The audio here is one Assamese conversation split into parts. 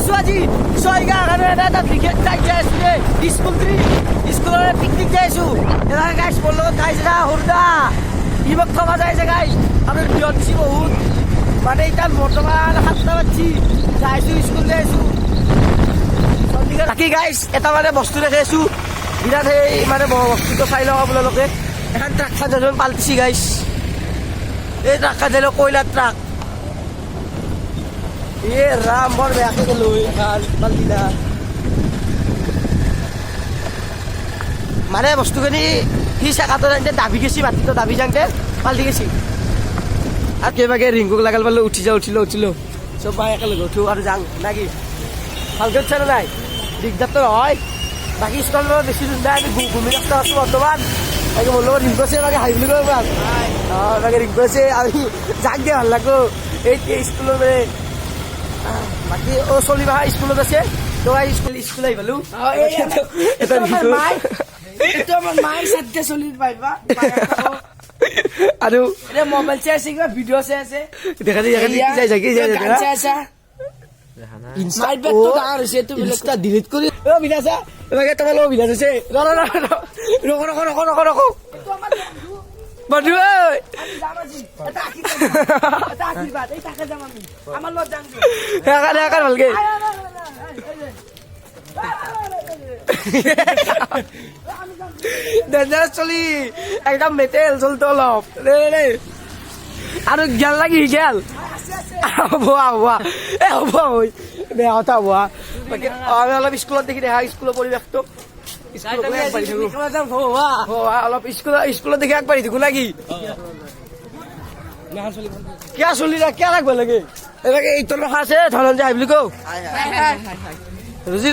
আছো আজি 6 কাৰণে এটা ক্ৰিকেট টাইম যাই আছো ৰে স্কুলৰ পিকনিক যাই আছো এটা গাইছ মোৰ লগত গাইছ না হুৰদা ইমক খাবা যায় যে গাইছ আমি বিয়ত দিছি বহুত মানে এটা বৰ্তমান 7টা বাজি যাইছো স্কুল যাই আছো বাকী গাইছ এটা মানে বস্তু দেখি আছো বিৰাট সেই মানে বস্তুটো চাই লওঁ আপোনালোকে এখন ট্ৰাক খান পাল্টিছি গাইছ এই ট্ৰাক খান যাই কয়লাৰ ট্ৰাক ये राम बर बेके गेलो खान पाल्टिना माने बस्तुखिनि हि साकातो जांते दाबी गेছি মাটিটো দাবি যাंते পাল্টি गेছি আর কেবাগে রিংকুক লাগাল বলে উঠিলো সব ভাই একেলগে উঠো আর যাং নাকি ভালকে চলে নাই দিগদার তো হয় বাকি স্কুলৰ বেছি দুন্দা আমি ঘুমি রাস্তা আছো বর্তমান আগে বললো রিংকুছে আগে হাইবলি করে বাস আগে রিংকুছে আমি যাক দিয়ে ভাল লাগো এই স্কুলৰ বাকি ও চলিবা স্কুলত আছে তো স্কুল আই ভালো এটা আমার মাই সাথে চলিত পাইবা আৰু এ মোবাইল চাই আছে কিবা ভিডিও চাই আছে দেখা দি যাই আছে ইনস্টাইট বেট তো ডাঙৰ হৈছে তো ইনস্টা ডিলিট কৰি ও বিনাছা এবাগে তোমাৰ লো বিনাছ আছে ৰখ বন্ধু এটা আশীর্বাদ এই টাকা যাম আমি আমার লজ যাম একার ভালকে ডেঞ্জারাস চলি একদম মেটেল চলতো অলপ রে আৰু গেল লাগি গেল হবা এ হবা বেয়া কথা হবা আমি অলপ স্কুলত দেখি দেখা স্কুলৰ পৰিৱেশটো অলপ স্কুলত দেখি আগবাঢ়ি থাকো নাকি কিয় চলি কিয় লাগব লাগে এনেকে এইটোৰ ৰখা আছে ধনঞ্জয় হাই বুলি কওঁ ৰজি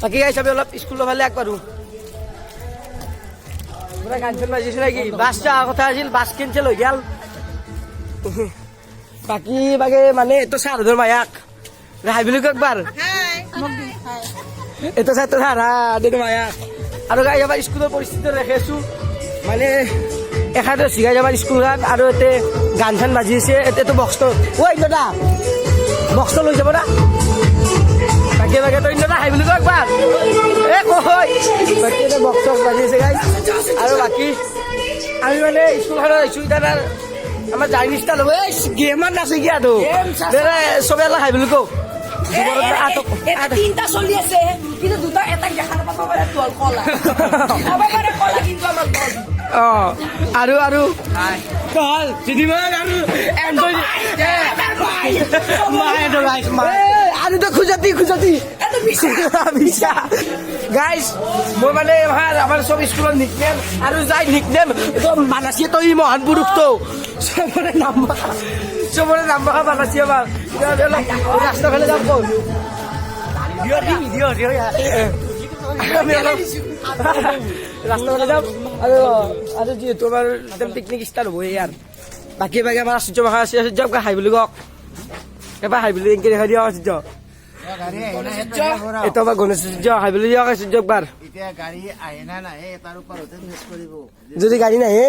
বাকী গাইছ আমি অলপ স্কুলৰ ফালে আগবাঢ়ো গান চান বাজিছে নাকি বাছ যোৱাৰ কথা আছিল বাছ কেঞ্চেল হৈ গেল বাকী বাগে মানে এইটো চাৰধৰ মায়াক হাই বুলি কওঁ একবাৰ এটা ছাত্র হারা দেখ মায়া আর গাই আমার স্কুলের পরিস্থিতি রেখেছো মানে এখানে শিখাই যাবার স্কুল গান আর এতে গান চান বাজিছে এতে তো বক্স ওই দাদা বক্স লৈ যাব না বাকি বাকি তো ইন্দ্রা হাই বুলি একবার এ কই বাকি তো বক্স বাজিছে গাই আর বাকি আমি মানে স্কুলখনত আইছো দাদা আমার জার্নিস্টা লব এই গেমার নাছে গিয়া তো সবে হাই বুলি কও তিনটা চলি আছে কিন্তু দুটা এটা দেখা নাপাব পাৰে তোৰ কলা হ'ব পাৰে কলা কিন্তু আমাৰ আৰু কল সিদিমান আৰু এন্ডই আৰু তো খুজতি এটো বিছা গাইস মই মানে আমাৰ সব স্কুলৰ নিকনেম আৰু যাই নিকনেম একদম মানাসি তই মহান পুৰুষ তো সবৰে নাম মানাসি আমাৰ ৰাস্তা ফেলে যাব ভিডিও ৰাস্তা ফেলে যাব আৰু যিহেতু আমাৰ পিকনিক ষ্টাৰ্ট হ'ব ইয়াৰ বাকী আমাৰ আশ্চৰ্য ভাষা আছে আশ্চৰ্য হাই বুলি কওক এবাৰ হাই বুলি এনেকৈ দেখা দিয়া আশ্চৰ্য এইটো আমাৰ গণেশ আশ্চৰ্য হাই বুলি দিয়ক আশ্চৰ্য একবাৰ যদি গাড়ী নাহে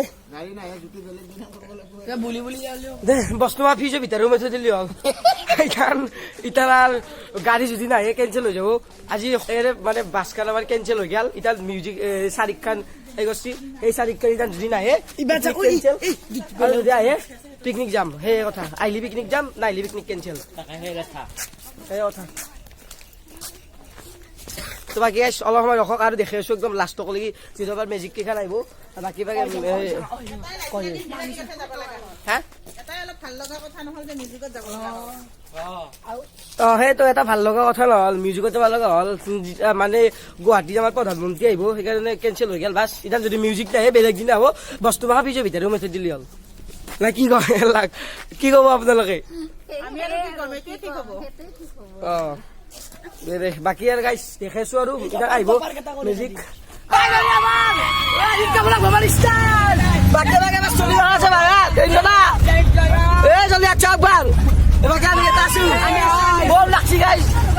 বস্তু মা ফিজৰ ভিতৰত সোমাই থৈ দিলি হ'ল সেইখন ইটাৰ গাড়ী যদি নাহে কেঞ্চেল হৈ যাব আজি মানে বাছখন আমাৰ কেঞ্চেল হৈ গেল ইটাৰ মিউজিক চাৰিখ খান এই কৰছি সেই চাৰিখ খান ইটাৰ যদি নাহে যদি আহে পিকনিক যাম সেই কথা আহিলি পিকনিক যাম নাহিলি পিকনিক কেঞ্চেল সেই কথা তো বাকী অলপ সময় ৰখক আৰু দেখি আছো একদম লাষ্টলৈকে যিটো আমাৰ মেজিক কেইখন আহিব বাকী বাকী সেইটো এটা ভাল লগা কথা নহল মিউজিকত যাব লগা হল মানে গুৱাহাটীত আমাৰ প্ৰধানমন্ত্ৰী আহিব সেইকাৰণে কেঞ্চেল হৈ গেল বাছ এতিয়া যদি মিউজিক নাহে বেলেগ দিনা হ'ব বস্তু মাখা পিছৰ ভিতৰত সোমাই থৈ দিলি হ'ল না কি কয় কি ক'ব আপোনালোকে বাকী আৰু গাইছ দেখাইছো আৰু এতিয়া আহিব মিউজিক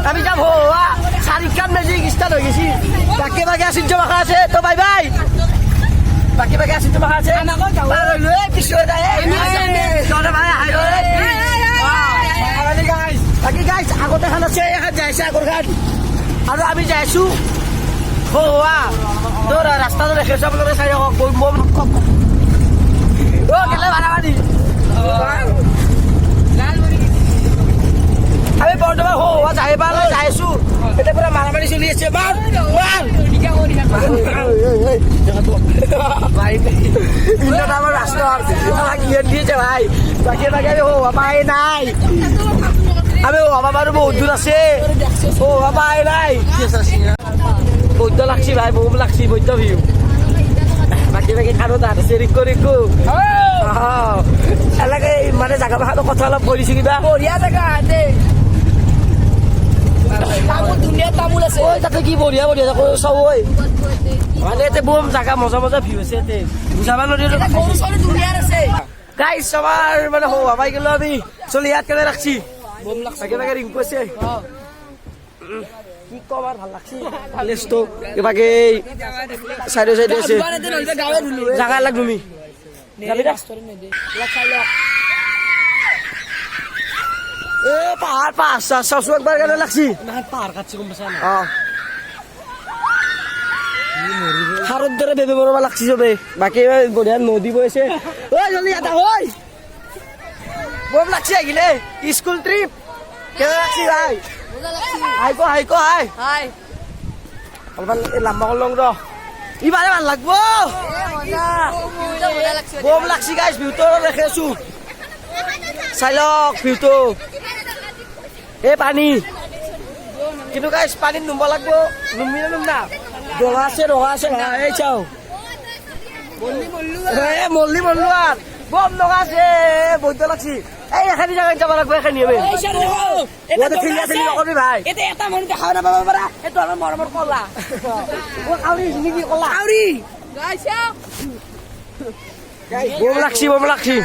আমি যাম চাৰিখান মেজিক ষ্টাৰ্ট হৈ গেছি বাকী আশ্চৰ্য ভাষা আছে তো বাই বাই বাকী আশ্চৰ্য ভাষা আছে বাকী আৰু আমি যাই আছো হোৱা তোৰ ৰাস্তাটো দেখিছ আপোনালোকে চাই কেলে ভাড়াবাৰী আমি বৰ্তমান হোৱা যাই আছো এতিয়া পুৰা মাৰামাৰী চলি আছে আমাৰ ৰাস্তা দিয়েছে ভাই বাকী বাকী আমি হোৱা পাই নাই আমি হোৱা পাৰো বহুত দূৰ আছে হোৱা পাই নাই বৈদ্য লাগছি ভাই বহু লাগছি বৈদ্য ভিউ বাকী বাকী খানো তাত আছে ৰিকো ৰিকো এনেকে মানে জাগা ভাষাটো কথা অলপ কৰিছো কিবা বঢ়িয়া জেগা তামোল আছে তাতে কি বঢ়িয়া বঢ়িয়া চাব মানে এতে বম জাগা মজা মজা ভিউ আছে এতে বুজাবা নদীৰ গাইছ আমাৰ মানে হোৱা পাই গেলো আমি চলি ইয়াত কেনে ৰাখছি বাকী বাকী ৰিংকু আছে কি কম আর ভাল লাগছে প্লেসটো এবারে সাইডে সাইডে আছে জায়গা লাগ তুমি যাবি না এ পাহাড় পাহাড় সব একবার গেলে লাগছি না পাহাড় কাটছে কম বেশা না হারত ধরে বেবে মরবা লাগছি সবে বাকি বড়িয়া নদী বইছে ওই জলদি আতা ওই বম লাগছে গিলে স্কুল ট্রিপ কেমন লাগছি ভাই হাইকো হাই অলপমান লাম্বা করলাম র ইবারে ভাল লাগবো বম লাগছি গাইছ ভিউটো রেখেছো চাইলক ভিউটো এ পানি কিন্তু গাইছ পানি নুমব লাগবো নুমবি না নুমনা রঙা আছে এই চাও মল্লি মল্লু আর বম লগা আছে বৈদ্য লাগছি এই এখানে জায়গায় যাব লাগবে এখানে হবে এটা ঠিক আছে নকবি ভাই এটা মন দেখাও না বাবা বারা এটা আমার মরমর কলা ও কাউরি নিবি কলা কাউরি গাইছা বম লাগছি বাকি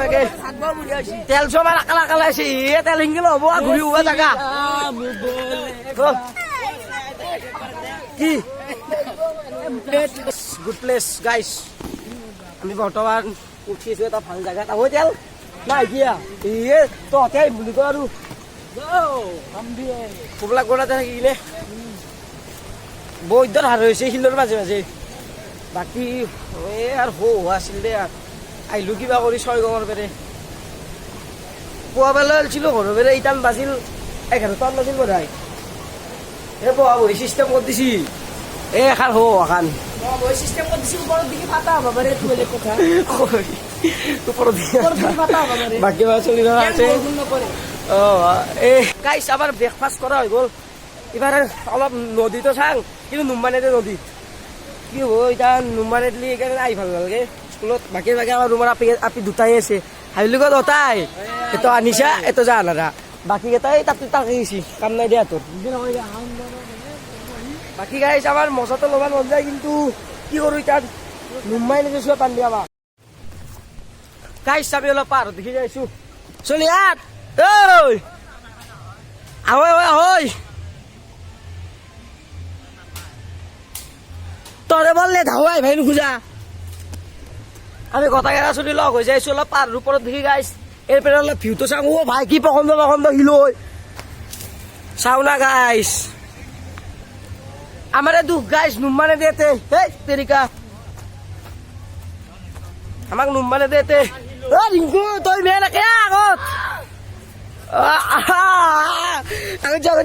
বাকি তেল সবার আকালা আকালা আছে এ তেল হিঙ্গিল হবো ঘুরি হুয়া জায়গা কি গুড প্লেস গাইস আমি বর্তমান উঠিছো এটা ভাল জায়গা এটা তেল নাই দিয়া ইয়ে তহঁতে বুলি কয় আৰু কোবলাক গোটাতে থাকিলে বৈদ্যৰ হাৰ হৈছে শিলৰ মাজে মাজে বাকী এ আৰু হোৱা আছিল দে আহিলো কিবা কৰি 6 গঙৰ পেৰে পুৱা বেলা আছিলো ঘৰৰ পেৰে ইটান বাজিল 11টান বাজিল বধাই এ পুৱা বহি চিষ্টেম কৰি দিছি এ এখান হোৱাখান বহি চিষ্টেম কৰি দিছি ওপৰত দিকে ফাটা হ'ব পাৰে বেলেগ কথা ওপৰত দিকে ফাটা হ'ব পাৰে বাকী বা চলি থকা আছে এ গাইছ আমাৰ ব্ৰেকফাষ্ট কৰা হৈ গ'ল এবাৰ অলপ নদীতো চাং কিন্তু নুম্বানেতে নদী কি হ'ব এতিয়া নুম্বানে দিলে এইকাৰণে আহি ভাল নালাগে স্কুলত বাকী বাকী আমাৰ ৰুমৰ আপি দুটাই আছে ভাবিলো গ'ল অতাই এইটো আনিছা এইটো যা আনাৰা বাকী কেইটাই তাতে তাকে গেছি কাম নাই দিয়া তোৰ বাকী গাইছ আমাৰ মজাটো ল'ব মন যায় কিন্তু কি কৰোঁ এতিয়া নুম্বাই নিদিছোঁ পান দিয়া বা গাইছ আমি অলপ পাহাৰত দেখি যাইছোঁ চলি ইয়াত ঐ আহৈ তৰে বললে ধাৱাই ভাই নোখোজা আমি গোটাকেইটা চলি লগ হৈ যাইছো অলপ পাহাৰৰ ওপৰত দেখি গাইছ এই পেৰে অলপ ভিউটো চাওঁ অ ভাই কি পখন্দ শিলৈ চাওঁ না গাইছ আমারে দুঃখ গাইছ নুম্বানে দেতে হেই তেরিকা আমাক নুম্বানে দেতে ও রিঙ্কু তুই মেয়ে রাখে আগত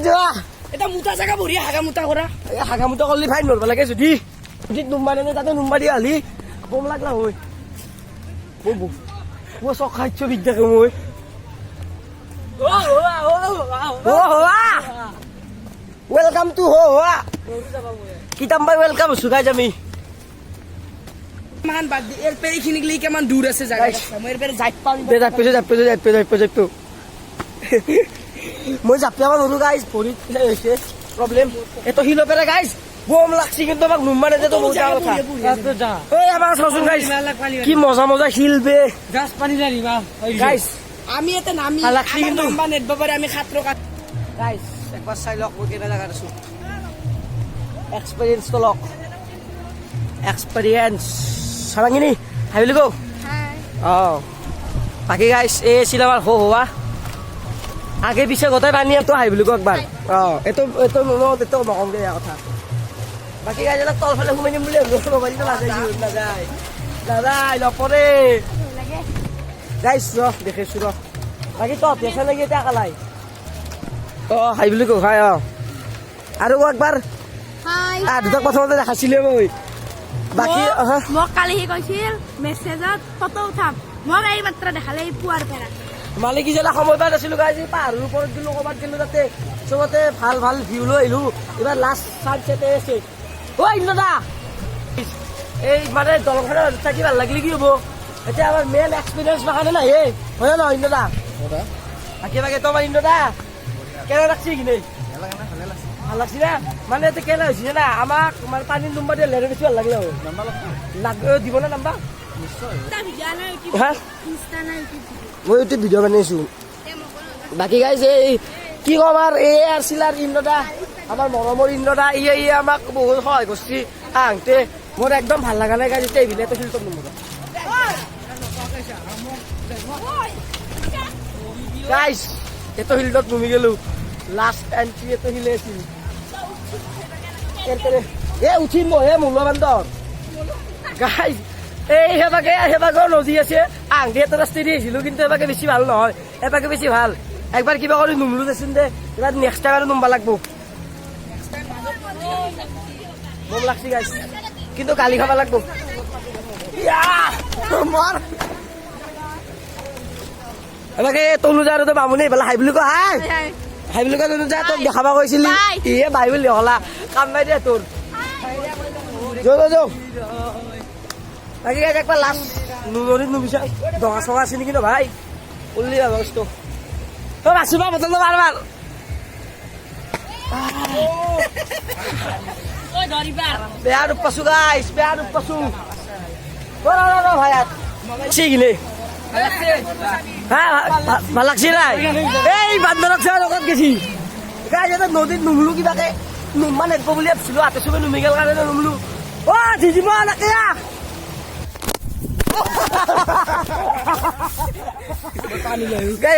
যা এটা মুটা জায়গা বঢ়িয়া হাগা মুটা করলি ফাইন ধরবা লাগে যদি নুম্বানে তাতে নুম্বা দিয়া হলি বম লাগলা হই ও চক খাইছ বিদ্যাকে মই ওয়েলকাম টু হোয়া কিতাম্বাই ওয়েলকাম সুগাই যামি মান বাদ এর পেরি খিনিগলি কেমন দূর আছে জায়গা মই এর পেরে যাইত পাবি যাইত মই জাপিয়া নৰু গাইস ভৰি হৈছে প্ৰবলেম এটো হিলো পেরে গাইস বম লাগছি কিন্তু আমাক নুম্বানে দে তো বহুত কথা যা ওই আমার সসুন গাইস কি মজা হিলবে গাছ পানি জানিবা গাইস আমি এতে নামি লাগছি কিন্তু নাম্বা নেট বাবারে আমি খাত্র কাট গাইস একবার চাই লক মই কেনে জায়গা আছো এক্সপেরিয়েন্স তো লক এক্সপেরিয়েন্স সারাঙ্গিনি হাইলি গো হাই বাকি গাইস এ ছিল আমার হোয়া আগে পিছে গোটাই পানী তো আহি বুলি কওঁ একবাৰ এইটো এইটো এইটো নকওঁগৈ ইয়াৰ কথা বাকী গাইজনক তলফালে সোমাই দিম বুলি মোবাইলটো নাযায় নাযায় নপৰে গাইছ ৰ দেখিছোঁ ৰ বাকী তহঁত দেখা লাগি এতিয়া কালাই হাই বুলি কওঁ হাই আৰু একবাৰ দুটাক প্ৰথমতে দেখাছিলে মই বাকী মোক কালি সি কৈছিল মেছেজত ফটো উঠাম মোক এই মাত্ৰ দেখালে পুৱাৰ পৰা মালিক যেলা সময় পাই নাছিলো গাইজ পাহাৰৰ ওপৰত গ'লো ক'ৰবাত গ'লো তাতে চবতে ভাল ভাল ভিউ লৈ আহিলো এইবাৰ লাষ্ট চানছেটে আছে ঐ ইন্দ্ৰদা এই মানে দলংখনৰ থাকি ভাল লাগিলে কি হ'ব এতিয়া আমাৰ মেইন এক্সপিৰিয়েঞ্চ বাখানে নাই হয় নে নহয় ইন্দ্ৰদা বাকী বাকী তোমাৰ ইন্দ্ৰদা কেনে লাগছি কিনে ভাল লাগছি না মানে এতিয়া কেনে হৈছে না আমাক মানে পানীৰ নম্বৰ দিয়ে লেৰে বেছি ভাল লাগিলে দিব না নাম্বাৰ মই এইটো ভিডিঅ' বনাইছোঁ বাকী গাইজ এই কি ক'ম আৰু এই আছিল আৰু ইন্দ্ৰদা আমাৰ মৰমৰ ইন্দ্ৰদা ইয়ে আমাক বহুত সহায় কৰিছে আহোঁতে মোৰ একদম ভাল লগা নাই গাইজ এতিয়া এইবিলাক এটা ফিল্টাৰ নম্বৰ গাইজ এইটো ফিল্ডত নুমি গ'লো লাষ্ট এণ্ট্ৰি এইটো শিলে আছিল উঠিম মই মূল্যবান্ধৰ গাইজ এই সেবাগৰ নদী আছে আংধি এটা ৰাস্তা দি আহিছিলো কিন্তু এবাকে বেছি ভাল নহয় এবাকে বেছি ভাল একবাৰ কিবা কৰি নুমলো দেচোন দে এবাৰ নেক্সট টাইম আৰু নুমবা লাগব বম লাগছি গাইছ কিন্তু গালি খাব লাগব এবাকে তলু যা আৰু বামুণি এইফালে হাই বুলি কয় হাই বুলি কয় তলু যা তোক দেখাব কৈছিলি ইয়ে বাই বুলি হলা কাম নাই দে তোৰ যৌ বাকী গাইজ একবাৰ লাষ্ট নদীত নুবিছা ডঙা চঙা আছে নেকি ন ভাই উল্লি যাবা বস্তু তই বাচিবা বটলটো বাৰ বাৰ বেয়া ৰূপ পাছো গাইজ বেয়া ৰূপ পাছো ভাই কিনে ভাল লাগছি নাই এই বান্দৰক চাই লগত গেছি গাইজ এটা নদীত নুমলো কিবাকে নুমবা নেদব বুলি ভাবিছিলো হাতে চবে নুমি গেল কাৰণে নুমলো জিজিব নাকে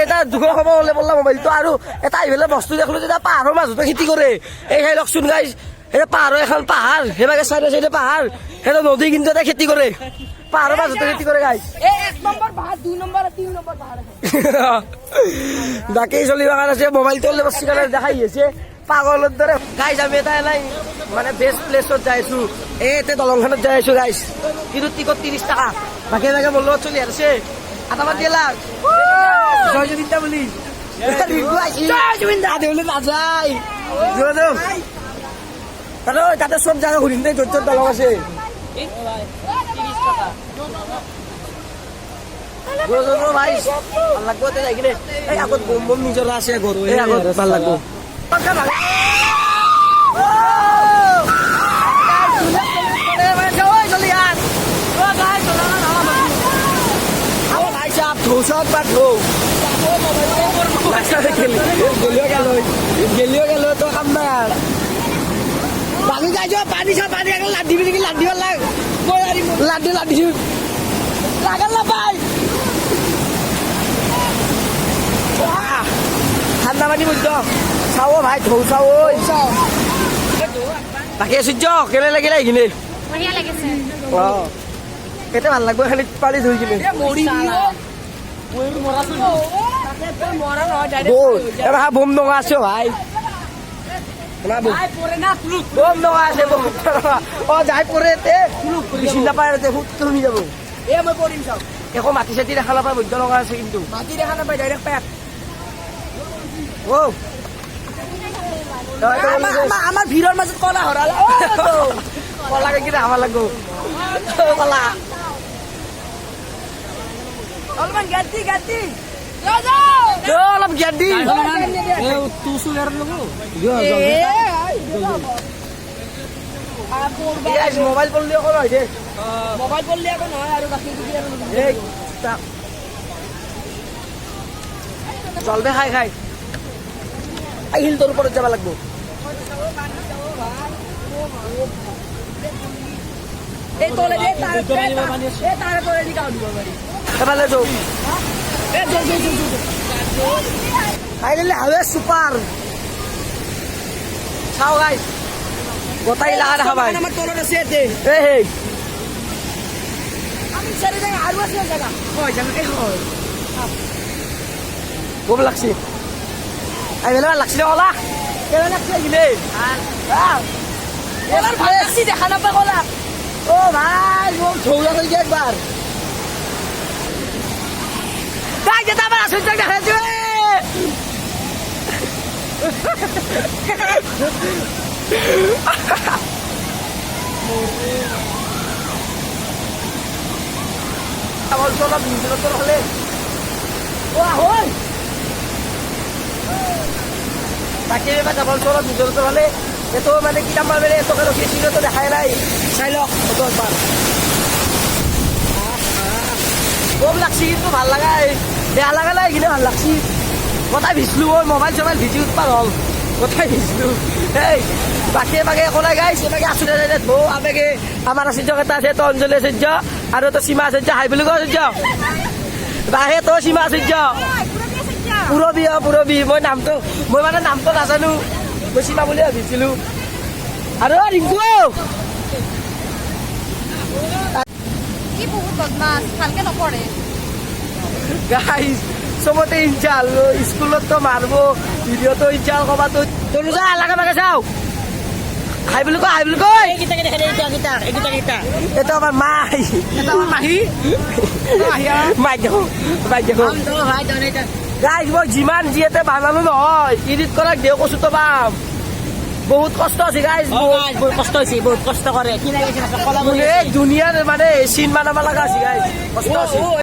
এটা দুখৰ খবৰ ওলাই পৰলা মোবাইলটো আৰু এটা আহি পেলাই বস্তু দেখলো যেতিয়া পাহাৰৰ মাজতে খেতি কৰে এই খাই লওকচোন গাইজ এই পাহাৰৰ এখন পাহাৰ সেইভাগে চাইডে চাইডে পাহাৰ সেইটো নদী কিন্তু এটা খেতি কৰে পাহাৰৰ মাজতে খেতি কৰে গাইজ বাকী চলিব কাৰণে আছে মোবাইলটো ওলাই বস্তু কাৰণে দেখাই আছে পাগলৰ দৰে গাইজ আমি এটা নাই মানে বেষ্ট প্লেচত যাই আছো এই দলংখনত যাই আছো গাইজ কিন্তু টিকট 30 টকা বাকী এটাকে মোৰ লগত চলি আছে আটামান দিলা জয় জুবিনদা বুলি নাযায় তাতে চব জায়গা ঘূৰিম দে য'ত য'ত দলং আছে ভাই ভাল লাগব যাই কিনে এই আগত বম বম নিজৰ আছে ঘৰো এই আগত ভাল লাগব ধৌচত বা ধৌ গেলিও গেল তো কাম নাই আর বাকি যাই পানি সব পানি এখন লাদ দিবি নাকি লাদ দিব লাগ লাদ দিবি লাগাল না পাই ঠান্ডা পানি বুঝছ চাও ভাই ধৌ চাও বাকি সূর্য কেলে লাগিলে এইখিনি কেটে ভাল লাগবে খালি পানি ধুই কিনে বোম ডঙা আছে ভাই বোম ডঙা আছে যাই পরে বেশি নাপায় শুনি যাব একো মাটি চাটি দেখা নাপায় বৈদ্য লগা আছে কিন্তু মাটি দেখা নাপায় ডাইরেক্ট পেট আমার ভিড়ের মাঝে কলা হরালা কলাকে কিনা আমার লাগবো কলা অলপমান গাড়ি অলপ গাড়ি মোবাইল পড়লে এখন হয় দে মোবাইল পড়লে এখন হয় আর বাকি চলবে খাই আহিল তোর উপরে যাবা লাগবো এই তোলে দে তার পরে দিকাও দিব পারি এবারে যাও এ যাও ফাইনালি হাইৱে ছুপাৰ চাও গাইছ গোটাই লাগা দেখা পাই আমার তলত আছে এতে এই আমি ছেড়ে যাই আরো আছে জায়গা হয় জানো এই হয় খুব লাগছি আই বেলা লাগছিল ওলা কেমন লাগছে গিলে এবার ভালো লাগছি দেখা নাপা কলা ও ভাই ও ঝৌলা হয়ে গিয়ে একবার তাই যেটা আবার আসল জায়গা হয়েছে আমার চলা বিন্দু তোর হলে ও হই তাকে এবার ডাবল চলা বিন্দু তোর হলে এত মানে কি নাম্বার মেরে এত করে ছিল তো দেখায় নাই চাই লো কত একবার খুব লাগছি কিন্তু ভাল লাগাই বেয়া লাগা নাই কিন্তু ভাল লাগছি কথাই ভিজলো ওই মোবাইল চোবাইল ভিজি উৎপাদ হল কথাই ভিজলো এই বাকে বাকে কোনাই গাইছ এবাকে আসুনে যাই ধো আবেগে আমার আশ্চর্য কথা আছে তো অঞ্জলি আশ্চর্য আর তো সীমা আশ্চর্য হাই বুলি কয় আশ্চর্য বাহে তো সীমা আশ্চর্য পুৰবী মই নামটো মই মানে নামটো নাজানো মই সীমা বুলি ভাবিছিলো আৰু ৰিংকু কি বহুত বদমাছ ভালকে নপঢ়ে গাইজ চবতে ইনচাল স্কুলত তো মারব ভিডিওতো ইনচাল কবা তো তোর যা লাগা বাগে যাও হাই বুলি কয় এইকেইটা দেখা দে এইকেইটা এটা আমার মাই এটা আমার মাহি মাই দেখো আম তো ভাই দনেটা গাইজ মই যিমান যিহেতু বানানো নহয় এডিট কৰা দেও কৈছো তো বাম বহুত কষ্ট আছে গাইজ বহুত কষ্ট হৈছে বহুত কষ্ট কৰে কি লাগিছে কলা দুনিয়াৰ মানে চিন বনাব লগা আছে গাইজ কষ্ট আছে